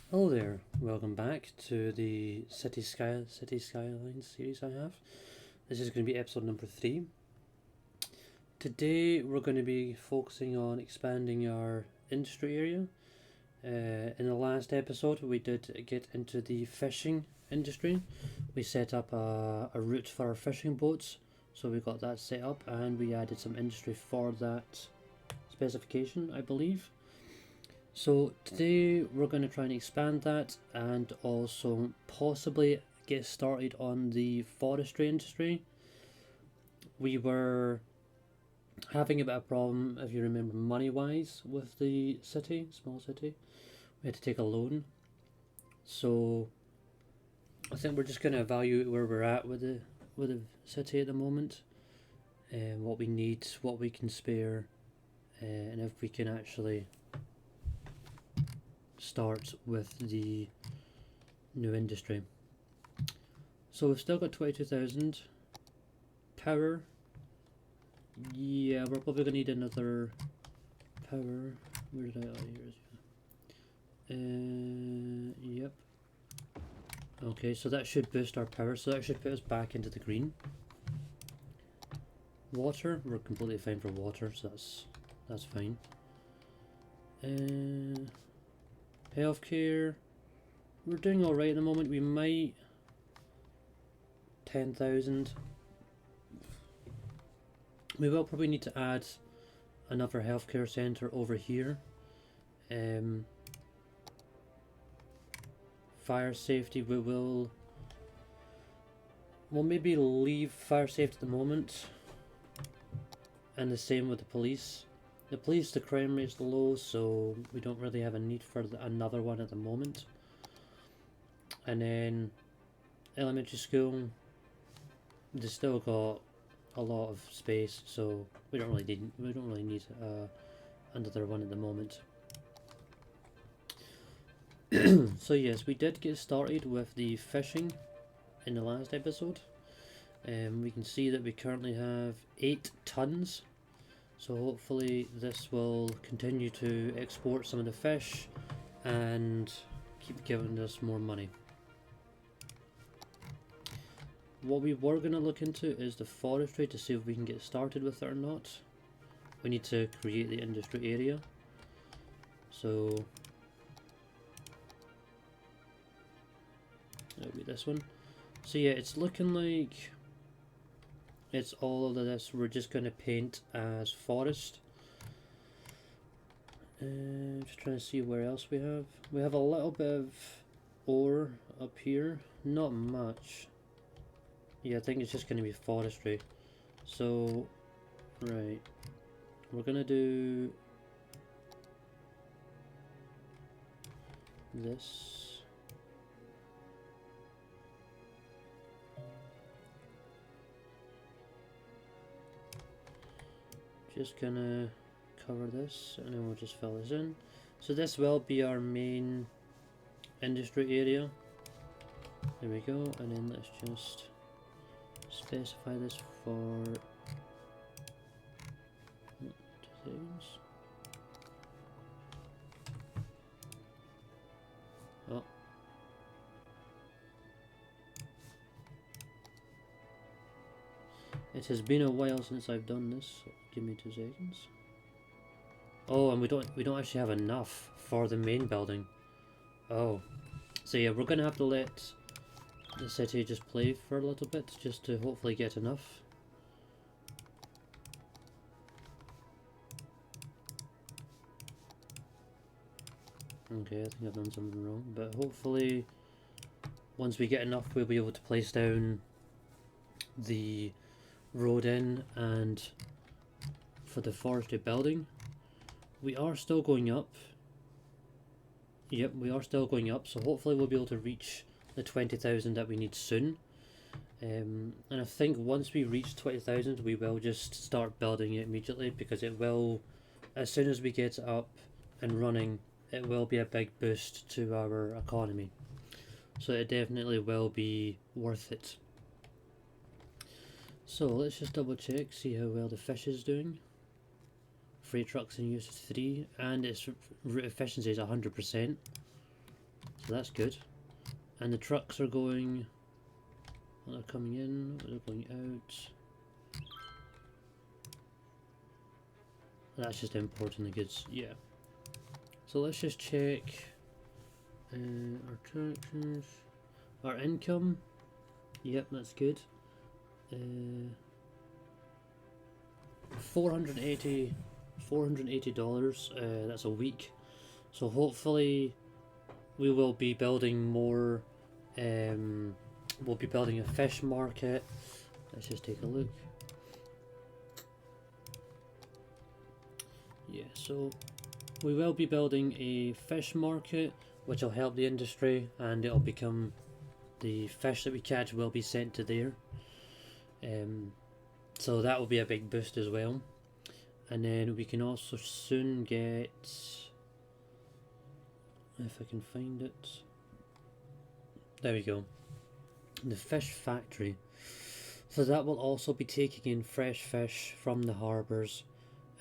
Hello there, welcome back to the City Skylines series I have. This is going to be episode number 3. Today we're going to be focusing on expanding our industry area. In the last episode we did get into the fishing industry. We set up a route for our fishing boats, so we got that set up and we added some industry for that specification, I believe. So today we're going to try and expand that and also possibly get started on the forestry industry. We were having a bit of a problem, if you remember, money wise with the city, small city. We had to take a loan. So I think we're just going to evaluate where we're at with the city at the moment, and what we need, what we can spare, and if we can actually start with the new industry. So we've still got 22,000 power. Yeah, we're probably gonna need another power. Where did I? Oh, here it is. Yep. Okay, so that should boost our power. So that should put us back into the green. Water, we're completely fine for water, so that's fine. Healthcare, we're doing alright at the moment. We might 10,000. We will probably need to add another healthcare centre over here. Fire safety, we'll maybe leave fire safety at the moment, and the same with the police. The police, the crime rate is low, so we don't really have a need for another one at the moment. And then elementary school, they still got a lot of space, so we don't really need another one at the moment. So yes, we did get started with the fishing in the last episode. We can see that we currently have 8 tons. So hopefully this will continue to export some of the fish and keep giving us more money. What we were going to look into is the forestry to see if we can get started with it or not. We need to create the industry area. So that'll be this one. So yeah, it's looking like it's all of this we're just going to paint as forest. Just trying to see where else we have. We have a little bit of ore up here, not much. Yeah, I think it's just going to be forestry. So, right, we're going to do this. Just gonna cover this and then we'll just fill this in. So this will be our main industry area. There we go, and then let's just specify this for 2 seconds. Oh. It has been a while since I've done this. So give me 2 seconds. Oh, and we don't actually have enough for the main building. Oh, so yeah, we're gonna have to let the city just play for a little bit, just to hopefully get enough. Okay, I think I've done something wrong, but hopefully once we get enough we'll be able to place down the road in, and for the forestry building we are still going up. Yep, we are still going up, so hopefully we'll be able to reach the 20,000 that we need soon. And I think once we reach 20,000 we will just start building it immediately, because it will, as soon as we get it up and running, it will be a big boost to our economy. So it definitely will be worth it. So let's just double check, see how well the fish is doing. Freight trucks in use is 3, and its route efficiency is 100%. So that's good. And the trucks are going, they're coming in, they're going out. That's just importing the goods, yeah. So let's just check our transactions, our income. Yep, that's good. $480. That's a week. So hopefully we will be building more. We'll be building a fish market. Let's just take a look. Yeah, so we will be building a fish market, which will help the industry, and it'll become the fish that we catch will be sent to there. So that will be a big boost as well. And then we can also soon get, if I can find it, there we go, the fish factory. So that will also be taking in fresh fish from the harbours,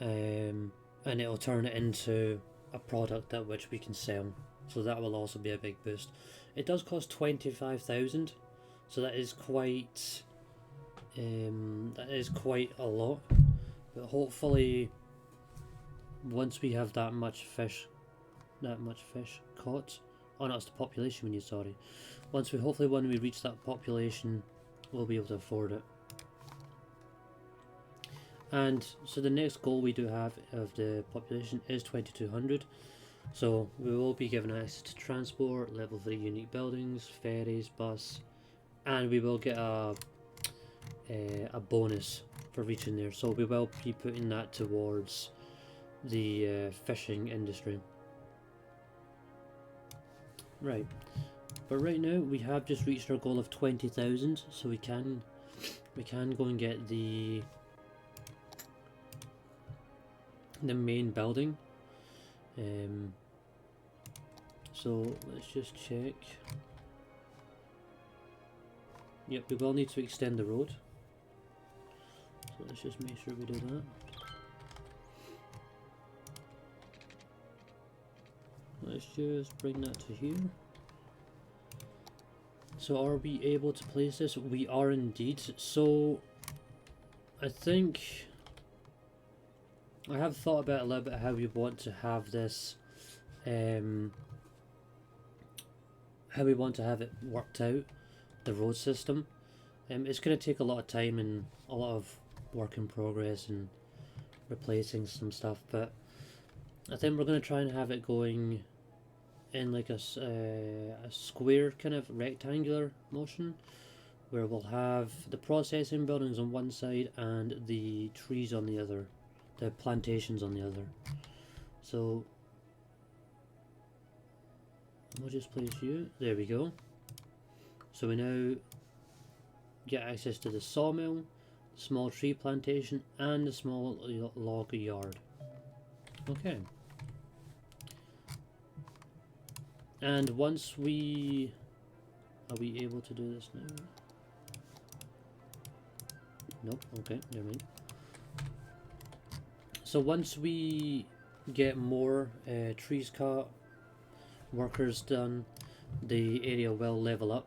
and it'll turn it into a product that which we can sell. So that will also be a big boost. It does cost 25,000, so that is quite a lot. But hopefully, once we have that much fish caught, oh no, it's the population we need. Sorry. Hopefully when we reach that population, we'll be able to afford it. And so the next goal we do have of the population is 2200. So we will be given access to transport, level 3 unique buildings, ferries, bus, and we will get a bonus for reaching there. So we will be putting that towards the fishing industry. Right, but right now we have just reached our goal of 20,000, so we can go and get the main building. So let's just check. Yep, we will need to extend the road. So let's just make sure we do that. Let's just bring that to here. So are we able to place this? We are indeed. So I think I have thought about a little bit how we want to have this, how we want to have it worked out, the road system. It's going to take a lot of time and a lot of work in progress and replacing some stuff, but I think we're going to try and have it going in like a square kind of rectangular motion, where we'll have the processing buildings on one side and the trees on the other, the plantations on the other. So we'll just place you, there we go. So we now get access to the sawmill, small tree plantation, and the small log yard. Okay. And once we... Are we able to do this now? Nope, okay, never mind. So once we get more trees cut, workers done, the area will level up.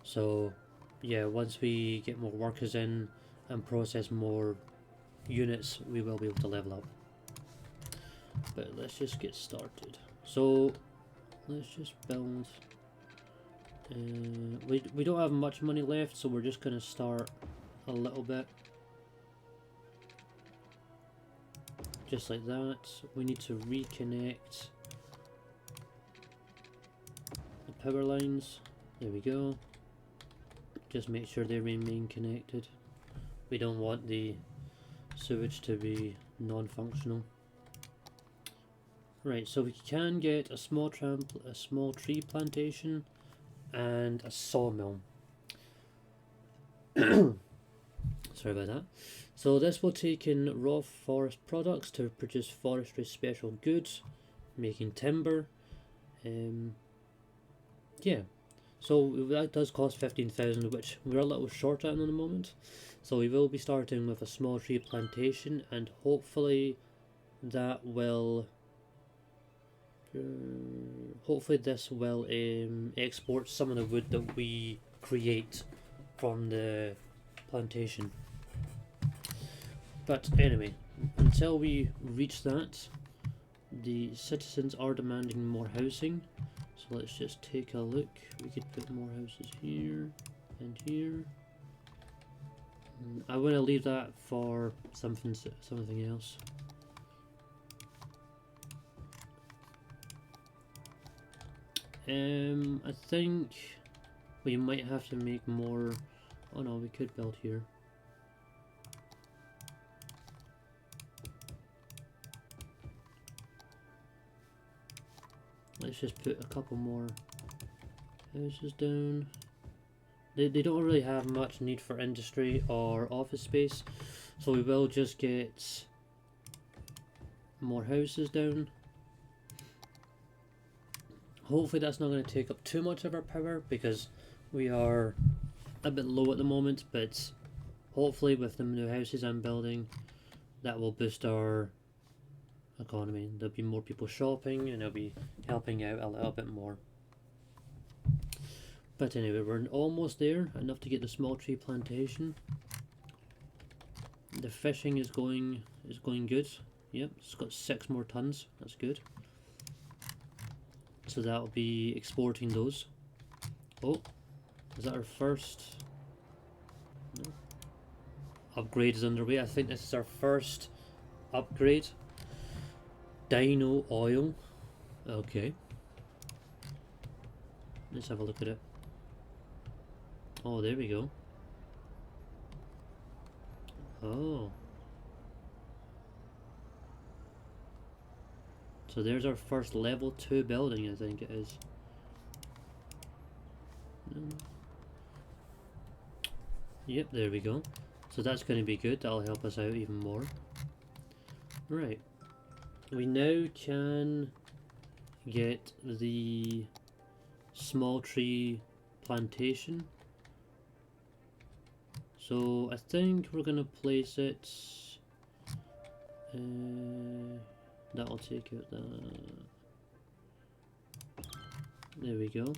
So yeah, once we get more workers in and process more units, we will be able to level up. But let's just get started. So let's just build. We don't have much money left, so we're just going to start a little bit. Just like that. We need to reconnect the power lines. There we go. Just make sure they remain connected. We don't want the sewage to be non-functional. Right, so we can get a small tree plantation and a sawmill. Sorry about that. So this will take in raw forest products to produce forestry special goods, making timber. Yeah, so that does cost 15,000, which we're a little short on at the moment. So we will be starting with a small tree plantation, and hopefully that will hopefully this will export some of the wood that we create from the plantation. But anyway, until we reach that, the citizens are demanding more housing. So let's just take a look. We could put more houses here and here. I want to leave that for something else. I think we might have to make more. Oh no, we could build here. Let's just put a couple more houses down. They don't really have much need for industry or office space, so we will just get more houses down. Hopefully that's not going to take up too much of our power, because we are a bit low at the moment, but hopefully with the new houses I'm building, that will boost our economy. There'll be more people shopping and it'll be helping out a little bit more. But anyway, we're almost there, enough to get the small tree plantation. The fishing is going good. Yep, it's got 6 more tons, that's good. So that'll be exporting those. Oh, is that our first? No. Upgrade is underway. I think this is our first upgrade. Dino oil. Okay. Let's have a look at it. Oh, there we go. Oh. So there's our first level 2 building, I think it is. No. Yep, there we go. So that's going to be good. That'll help us out even more. Right. We now can get the small tree plantation. So I think we're going to place it... that'll take out the... There we go.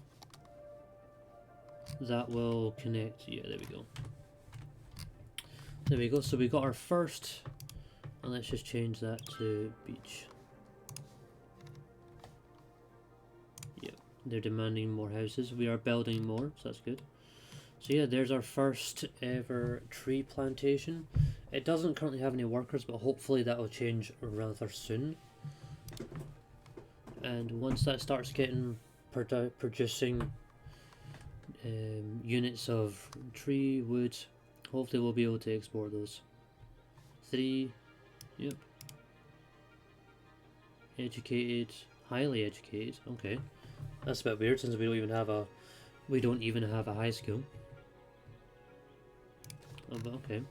That will connect. Yeah, there we go. There we go. So we got our first, and let's just change that to beach. Yep, they're demanding more houses. We are building more, so that's good. So yeah, there's our first ever tree plantation. It doesn't currently have any workers, but hopefully that will change rather soon. And once that starts getting producing units of tree wood, hopefully we'll be able to export those. 3, yep. Educated, highly educated. Okay, that's a bit weird since we don't even have a high school. Oh, but okay.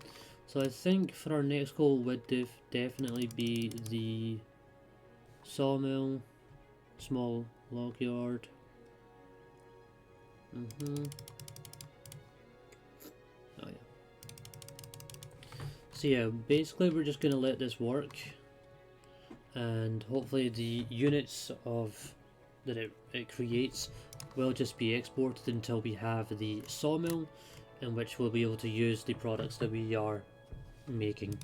So I think for our next goal would definitely be the sawmill, small log yard. Oh yeah. So yeah, basically we're just gonna let this work, and hopefully the units that it creates will just be exported until we have the sawmill, in which we'll be able to use the products that we are making.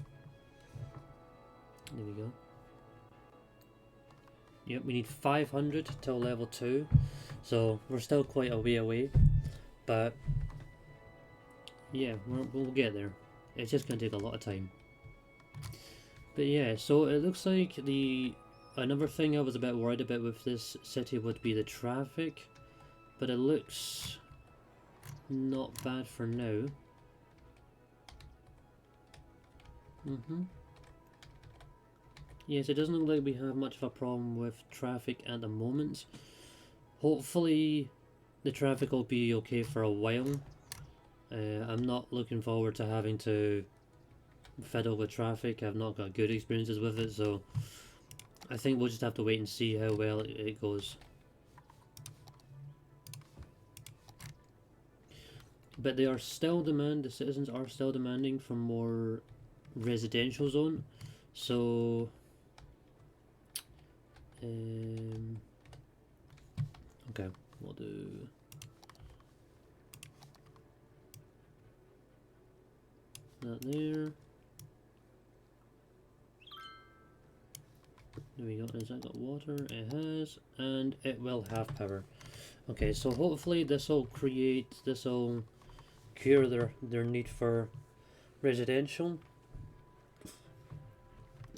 There we go. Yep, we need 500 till level 2, so we're still quite a way away, but yeah, we'll get there. It's just going to take a lot of time. But yeah, so it looks like another thing I was a bit worried about with this city would be the traffic, but it looks not bad for now. Yes, it doesn't look like we have much of a problem with traffic at the moment. Hopefully the traffic will be okay for a while. I'm not looking forward to having to fiddle with traffic. I've not got good experiences with it, so I think we'll just have to wait and see how well it goes. But the citizens are still demanding for more residential zone, so Okay, we'll do that there. There we go. Has that got water? It has, and it will have power. Okay, so hopefully this will cure their need for residential.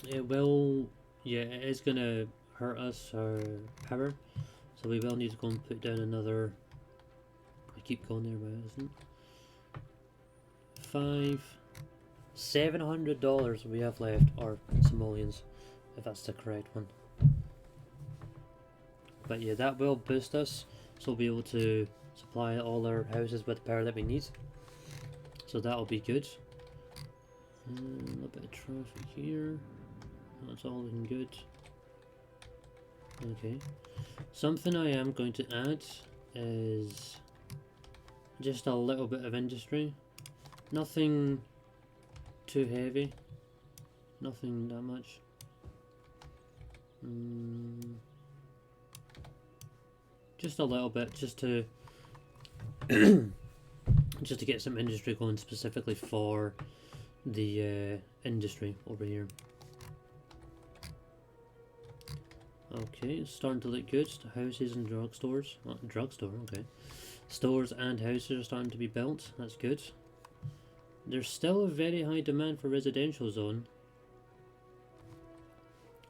It will, yeah, it is gonna hurt us our power, so we will need to go and put down another. I keep going there, but it isn't. $700 we have left, or simoleons, if that's the correct one. But yeah, that will boost us, so we'll be able to supply all our houses with the power that we need. So that'll be good. A little bit of traffic here. That's all looking good. Okay. Something I am going to add is just a little bit of industry. Nothing too heavy. Nothing that much. Just a little bit, just to just to get some industry going specifically for the industry over here. Okay, it's starting to look good. Houses and drugstores. Oh, drugstore, okay. Stores and houses are starting to be built. That's good. There's still a very high demand for residential zone.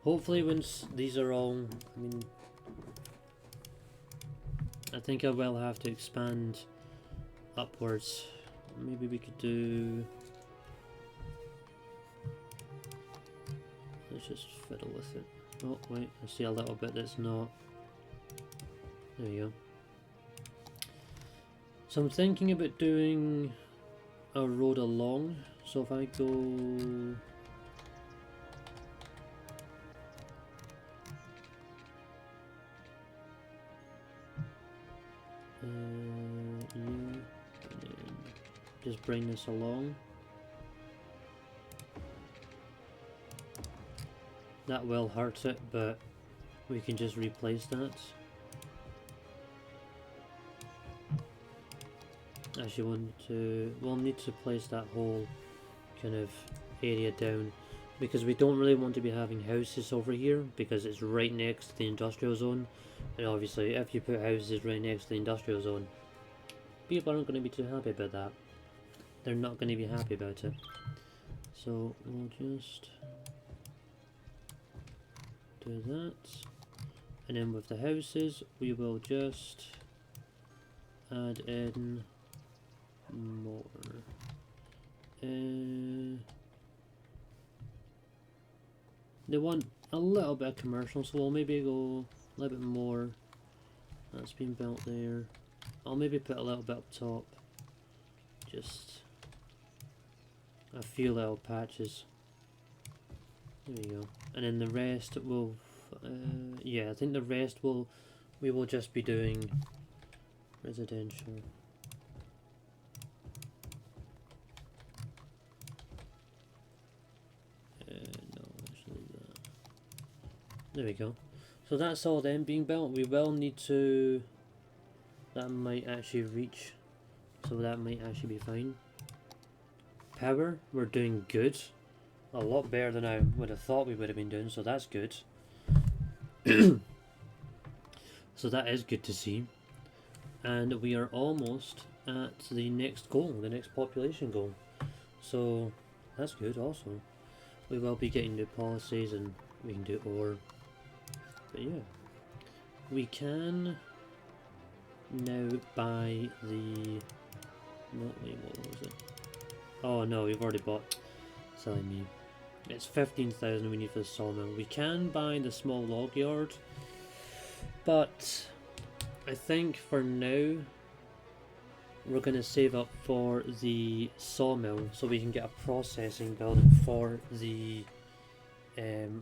Hopefully once these are all, I think I will have to expand upwards. Maybe we could do, let's just fiddle with it. Oh wait, I see a little bit that's not. There you go. So I'm thinking about doing a road along. So if I go, yeah, and then just bring this along. That will hurt it, but we can just replace that. Actually, we'll need to place that whole kind of area down, because we don't really want to be having houses over here, because it's right next to the industrial zone, and obviously if you put houses right next to the industrial zone, people aren't going to be too happy about that. They're not going to be happy about it. So we'll just do that, and then with the houses we will just add in more. They want a little bit of commercial, so we'll maybe go a little bit more. That's been built there. I'll maybe put a little bit up top, just a few little patches. There you go. And then the rest will, yeah, I think the rest we will just be doing residential. No, actually that. There we go. So that's all then being built. We will need to, that might actually reach, so that might actually be fine. Power, we're doing good. A lot better than I would have thought we would have been doing, so that's good. So that is good to see. And we are almost at the next goal, the next population goal. So that's good also. We will be getting new policies and we can do ore. But yeah. We can now buy the, no wait, what was it? Oh no, we've already bought, silly me. It's 15,000 we need for the sawmill. We can buy the small log yard, but I think for now we're going to save up for the sawmill so we can get a processing building for the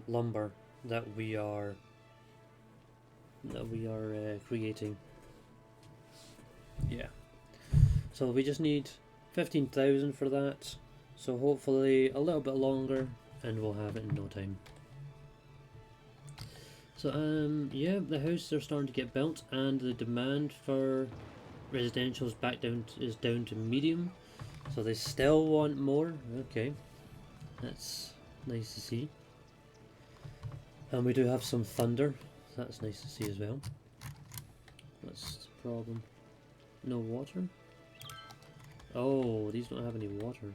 lumber that we are creating. Yeah. So we just need 15,000 for that. So hopefully a little bit longer and we'll have it in no time. So yeah, the houses are starting to get built, and the demand for residential is down to medium. So they still want more. Okay, that's nice to see. And we do have some thunder. So that's nice to see as well. What's the problem? No water? Oh, these don't have any water.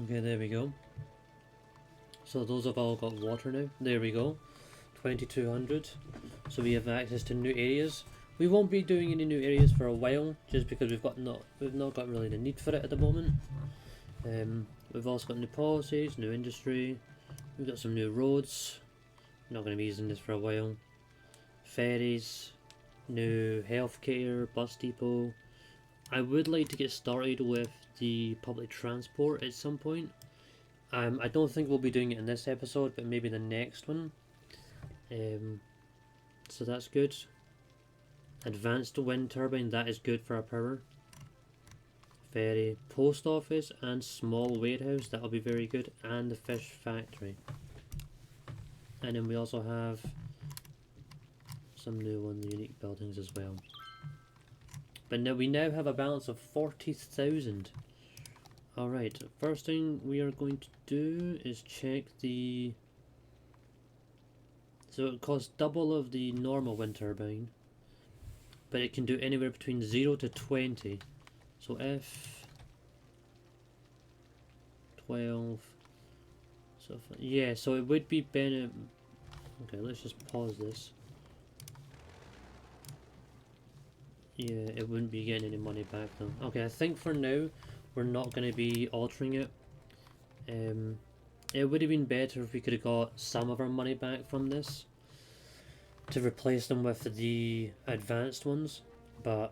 Okay, there we go. So those have all got water now. There we go. 2200. So we have access to new areas. We won't be doing any new areas for a while, just because we've not got really the need for it at the moment. We've also got new policies, new industry. We've got some new roads. Not going to be using this for a while. Ferries, new healthcare, bus depot. I would like to get started with the public transport at some point. I don't think we'll be doing it in this episode, but maybe the next one. So that's good. Advanced wind turbine, that is good for our power. Ferry, post office and small warehouse, that'll be very good. And the fish factory. And then we also have some new unique buildings as well. But now we have a balance of 40,000. Alright, first thing we are going to do is check the... So it costs double of the normal wind turbine, but it can do anywhere between 0 to 20. So F12. So yeah, so it would be Okay, let's just pause this. Yeah, it wouldn't be getting any money back though. Okay, I think for now we're not going to be altering it. It would have been better if we could have got some of our money back from this to replace them with the advanced ones, but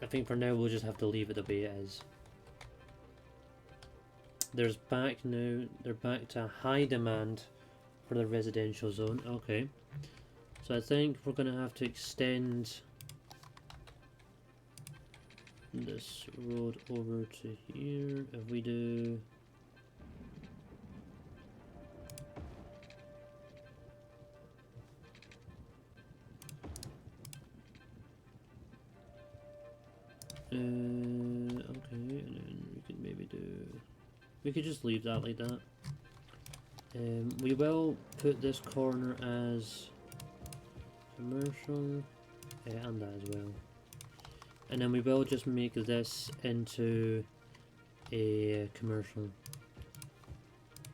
I think for now we'll just have to leave it the way it is. They're back to high demand for the residential zone. Okay, so I think we're going to have to extend this road over to here. If we do okay, and then we could maybe do, we could just leave that like that. We will put this corner as commercial, and that as well. And then we will just make this into a commercial.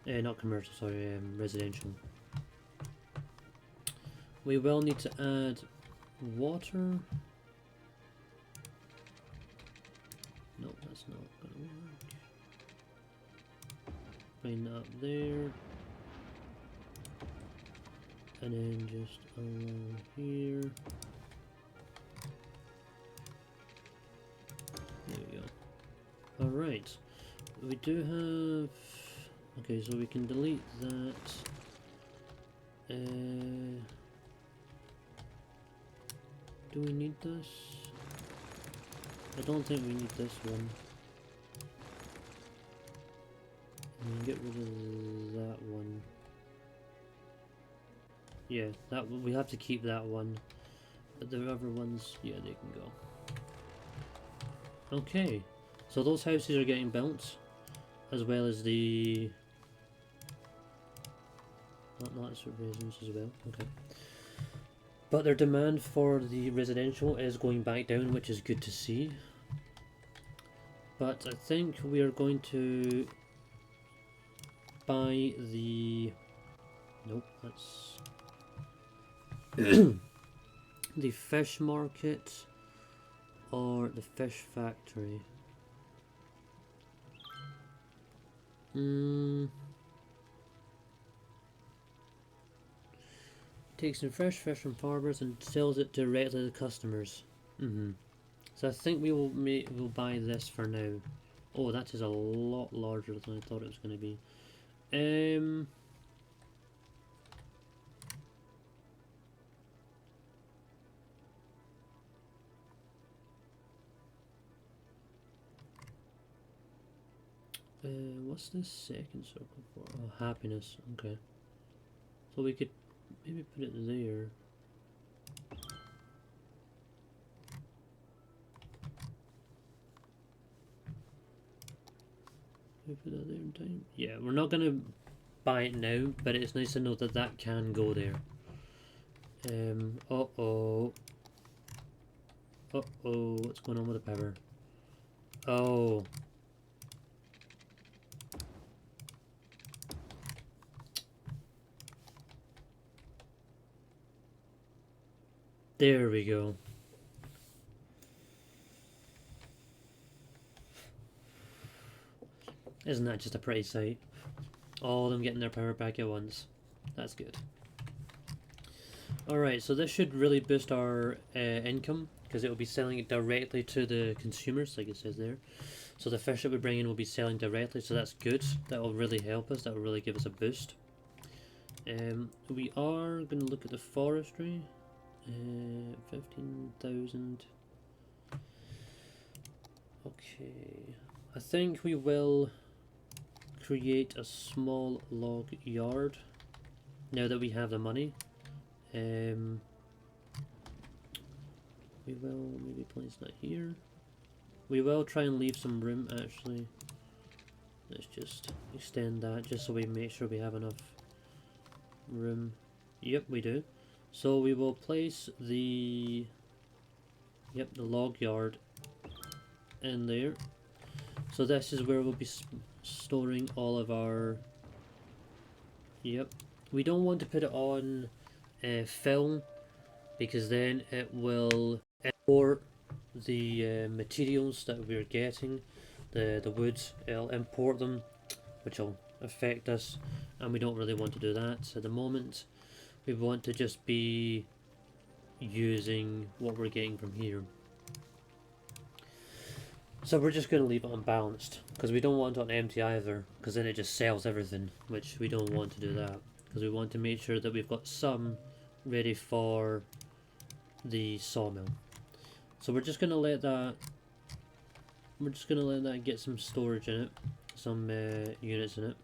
Not commercial, sorry, residential. We will need to add water. No, that's not gonna work. Bring that up there. And then just along here. There we go. Alright. We do have... Okay, so we can delete that. Do we need this? I don't think we need this one. And get rid of that one. Yeah, that we have to keep that one. But the other ones, yeah, they can go. Okay, so those houses are getting built, as well as the... Not residents as well, okay. But their demand for the residential is going back down, which is good to see. But I think we are going to buy the... Nope, that's... the fish market or the fish factory. Takes in fresh fish from farmers and sells it directly to customers. So I think we'll buy this for now. Oh, that is a lot larger than I thought it was going to be. What's this second circle for? Oh, happiness. Okay. So we could maybe put it there. Maybe put that there in time. Yeah, we're not gonna buy it now, but it's nice to know that that can go there. Uh-oh. Uh-oh, what's going on with the power? Oh. There we go. Isn't that just a pretty sight? All of them getting their power back at once. That's good. Alright, so this should really boost our income, because it will be selling it directly to the consumers, like it says there. So the fish that we bring in will be selling directly, so that's good. That will really help us, that will really give us a boost. We are going to look at the forestry. 15,000. Okay, I think we will create a small log yard now that we have the money. We will maybe place that here. We will try and leave some room actually. Let's just extend that just so we make sure we have enough room. Yep, we do. So we will place the log yard in there. So this is where we'll be storing all of our... Yep. We don't want to put it on film, because then it will import the materials that we're getting, the woods. It'll import them, which will affect us, and we don't really want to do that. So at the moment we want to just be using what we're getting from here. So we're just going to leave it unbalanced, because we don't want it on empty either, because then it just sells everything, which we don't want to do that, because we want to make sure that we've got some ready for the sawmill. So we're just going to let that get some storage in it, some units in it.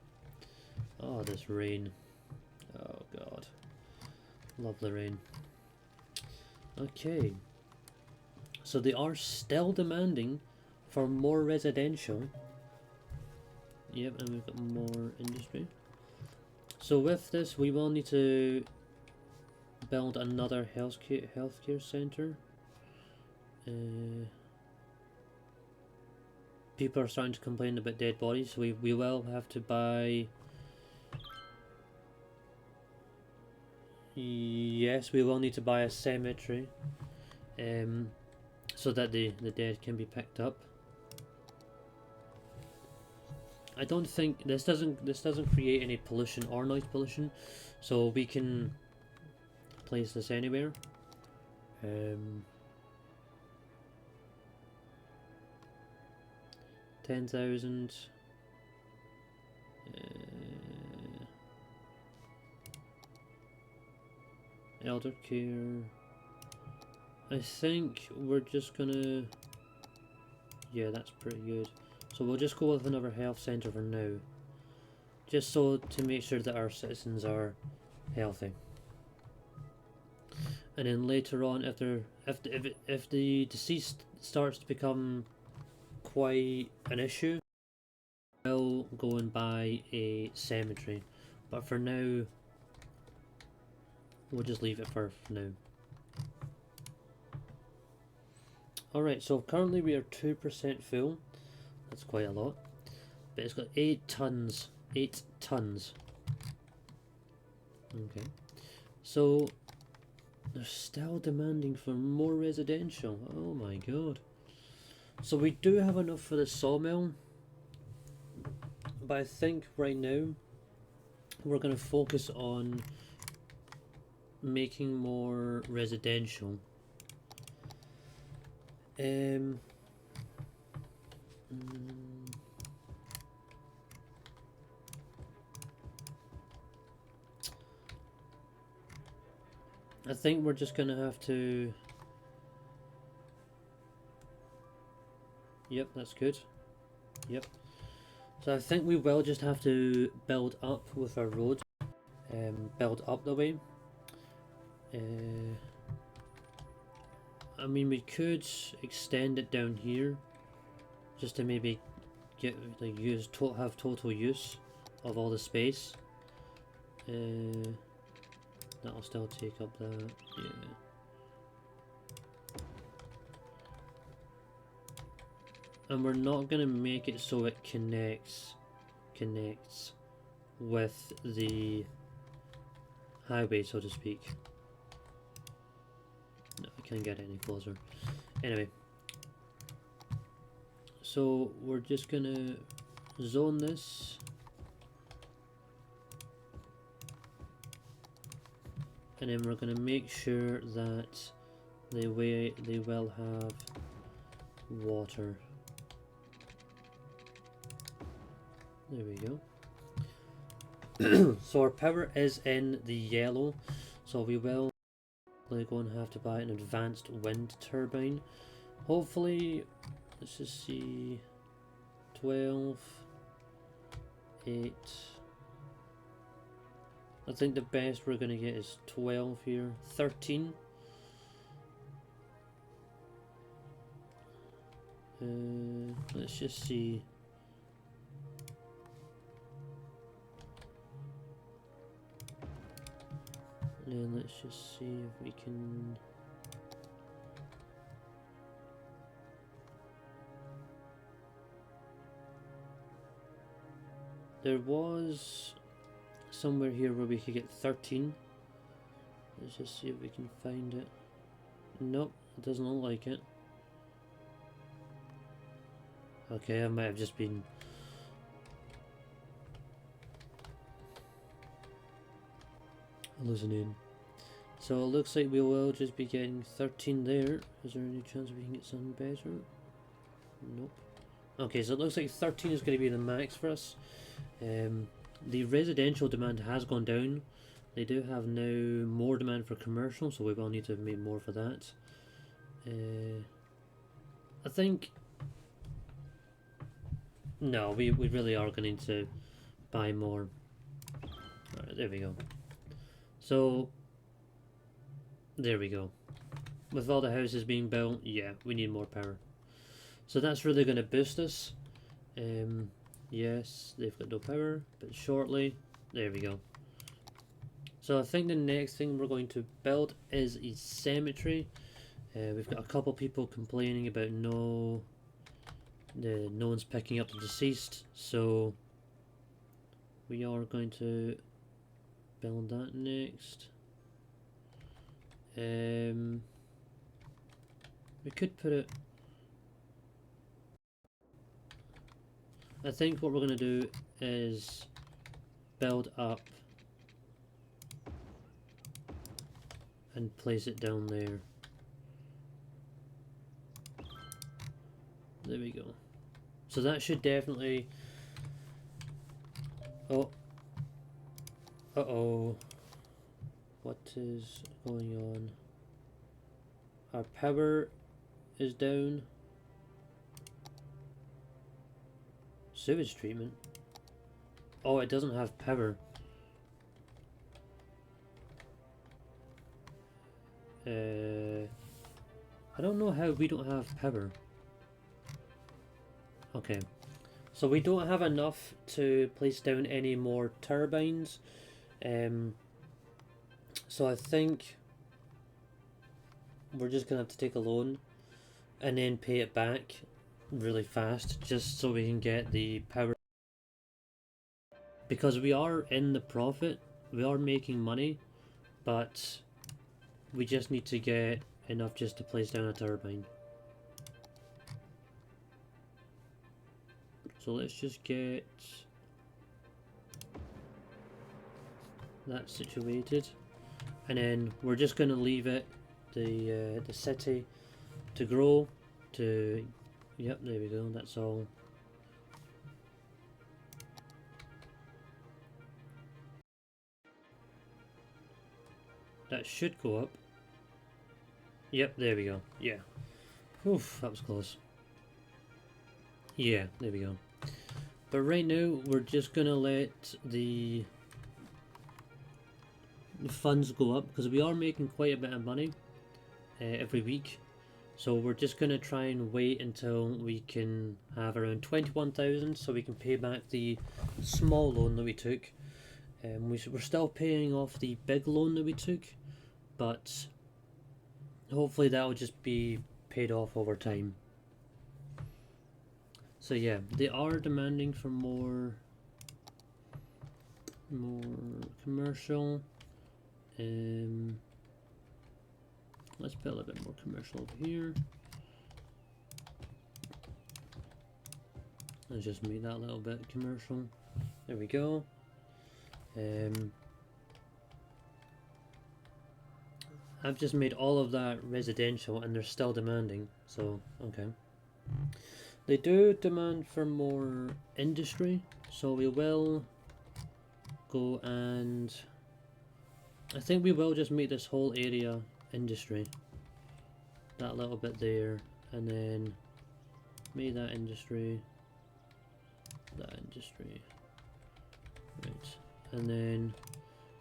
Oh, this rain. Oh god. Love the rain. Okay. So they are still demanding for more residential. Yep, and we've got more industry. So with this, we will need to build another healthcare center. People are starting to complain about dead bodies, so we will have to buy... Yes, we will need to buy a cemetery, so that the dead can be picked up. I don't think this doesn't create any pollution or noise pollution, so we can place this anywhere. 10,000. Elder care. I think we're just gonna... Yeah, that's pretty good. So we'll just go with another health centre for now, just so to make sure that our citizens are healthy. And then later on, if the deceased starts to become quite an issue, we'll go and buy a cemetery. But for now, we'll just leave it for now. Alright, so currently we are 2% full. That's quite a lot. But it's got 8 tons. 8 tons. Okay. So they're still demanding for more residential. Oh my god. So we do have enough for the sawmill. But I think right now we're going to focus on making more residential. I think we're just gonna have to... Yep, that's good. Yep. So I think we will just have to build up with our road, build up the way. I mean, we could extend it down here, just to maybe get like have total use of all the space. That'll still take up that, yeah. And we're not gonna make it so it connects with the highway, so to speak. No, I can't get any closer. Anyway, so we're just gonna zone this. And then we're going to make sure that they will have water. There we go. So our power is in the yellow, so we will go and have to buy an advanced wind turbine. Hopefully, let's just see, 12, 8. I think the best we're going to get is 12 here. 13. Let's just see. And then let's just see if we can... There was somewhere here where we could get 13. Let's just see if we can find it. Nope, it doesn't look like it. Okay, I might have just been... hallucinating. So it looks like we will just be getting 13 there. Is there any chance we can get something better? Nope. Okay, so it looks like 13 is going to be the max for us. The residential demand has gone down. They do have now more demand for commercial, so we will need to make more for that. I think... No, we really are going to buy more. Alright, there we go. So, there we go. With all the houses being built, yeah, we need more power. So that's really going to boost us. Yes, they've got no power, but shortly, there we go. So I think the next thing we're going to build is a cemetery. We've got a couple people complaining about no one's picking up the deceased, so we are going to build that next. We could put it... I think what we're going to do is build up and place it down there. There we go. So that should definitely... Oh. Uh-oh. What is going on? Our power is down. Sewage treatment? Oh, it doesn't have power. I don't know how we don't have power. Okay. So we don't have enough to place down any more turbines. So I think we're just gonna have to take a loan and then pay it back really fast, just so we can get the power, because we are in the profit, we are making money, but we just need to get enough just to place down a turbine. So let's just get that situated, and then we're just going to leave it, the city, to grow to... Yep, there we go, that's all. That should go up. Yep, there we go, yeah. Oof, that was close. Yeah, there we go. But right now, we're just gonna let the funds go up because we are making quite a bit of money every week. So we're just gonna try and wait until we can have around 21,000 so we can pay back the small loan that we took. We're still paying off the big loan that we took, but hopefully that will just be paid off over time. So yeah, they are demanding for more commercial. Let's put a little bit more commercial over here. Let's just make that a little bit commercial. There we go. I've just made all of that residential and they're still demanding, so okay. They do demand for more industry, so we will go and I think we will just make this whole area industry. That little bit there, and then make that industry, right, and then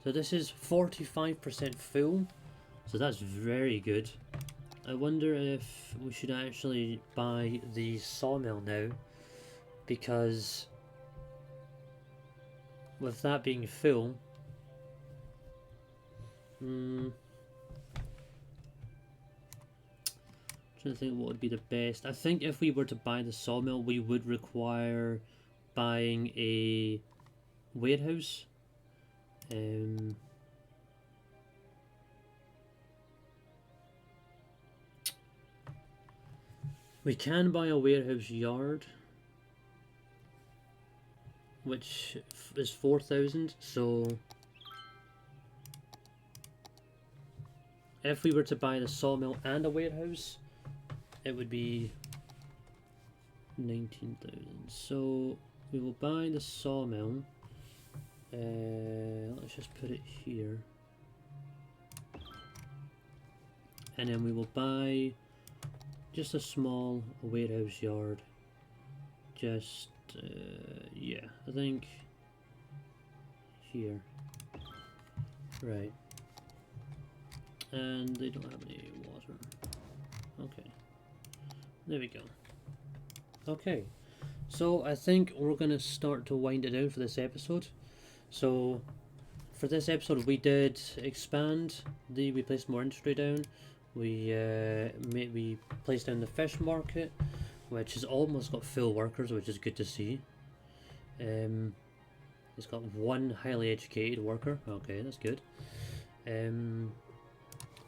so this is 45% full, so that's very good. I wonder if we should actually buy the sawmill now, because with that being full, trying to think what would be the best. I think if we were to buy the sawmill, we would require buying a warehouse. We can buy a warehouse yard, which is 4,000. So if we were to buy the sawmill and a warehouse, it would be 19,000. So we will buy the sawmill. Let's just put it here, and then we will buy just a small warehouse yard. Just yeah, I think here, right? And they don't have any water. Okay, there we go. Okay, so I think we're gonna start to wind it down for this episode. So for this episode, we did expand we placed more industry down. We placed down the fish market, which has almost got full workers, which is good to see. It's got one highly educated worker. Okay, that's good.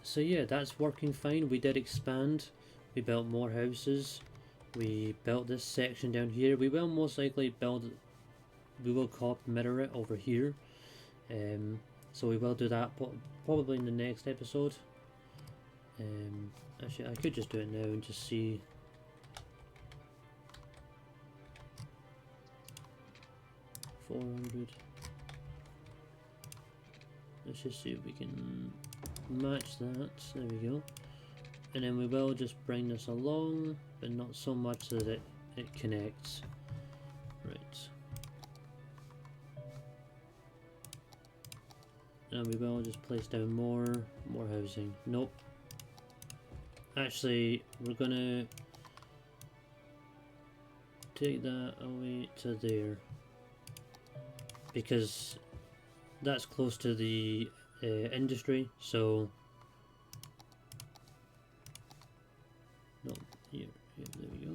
So yeah, that's working fine. We did expand. We built more houses. We built this section down here. We will most likely build. We will mirror it over here. So we will do that probably in the next episode. Actually, I could just do it now and just see. $400. Let's just see if we can match that. There we go. And then we will just bring this along, but not so much that it connects. Right. And we will just place down more housing. Nope. Actually, we're gonna take that away to there, because that's close to the industry. So no, here, there we go.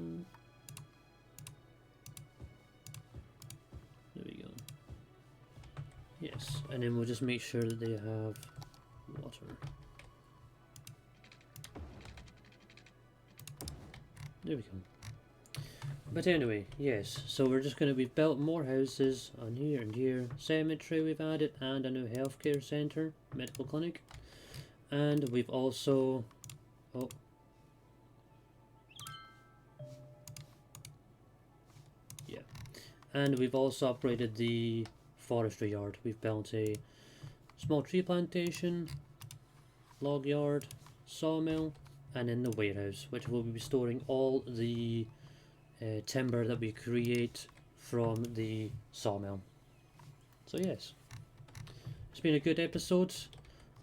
There we go. Yes, and then we'll just make sure that they have water. There we go. But anyway, yes, so we're just going to, we've built more houses on here and here. Cemetery we've added, and a new healthcare centre, medical clinic. And we've also, oh, yeah, and we've also upgraded the forestry yard. We've built a small tree plantation, log yard, sawmill, and in the warehouse, which will be storing all the timber that we create from the sawmill. So yes, it's been a good episode.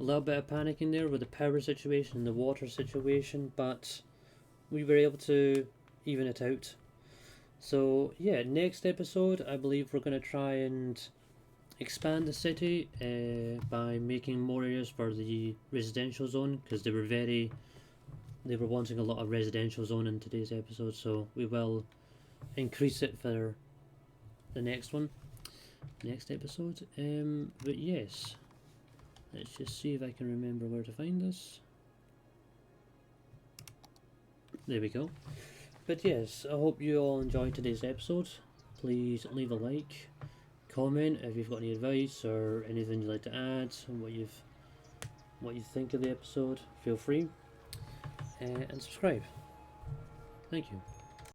A little bit of panicking there with the power situation and the water situation, but we were able to even it out. So yeah, next episode I believe we're going to try and expand the city by making more areas for the residential zone, because they were wanting a lot of residential zone in today's episode, so we will increase it for the next episode. But yes, let's just see if I can remember where to find this. There we go. But yes, I hope you all enjoyed today's episode. Please leave a like, comment if you've got any advice or anything you'd like to add, and what you think of the episode. Feel free, and subscribe. Thank you.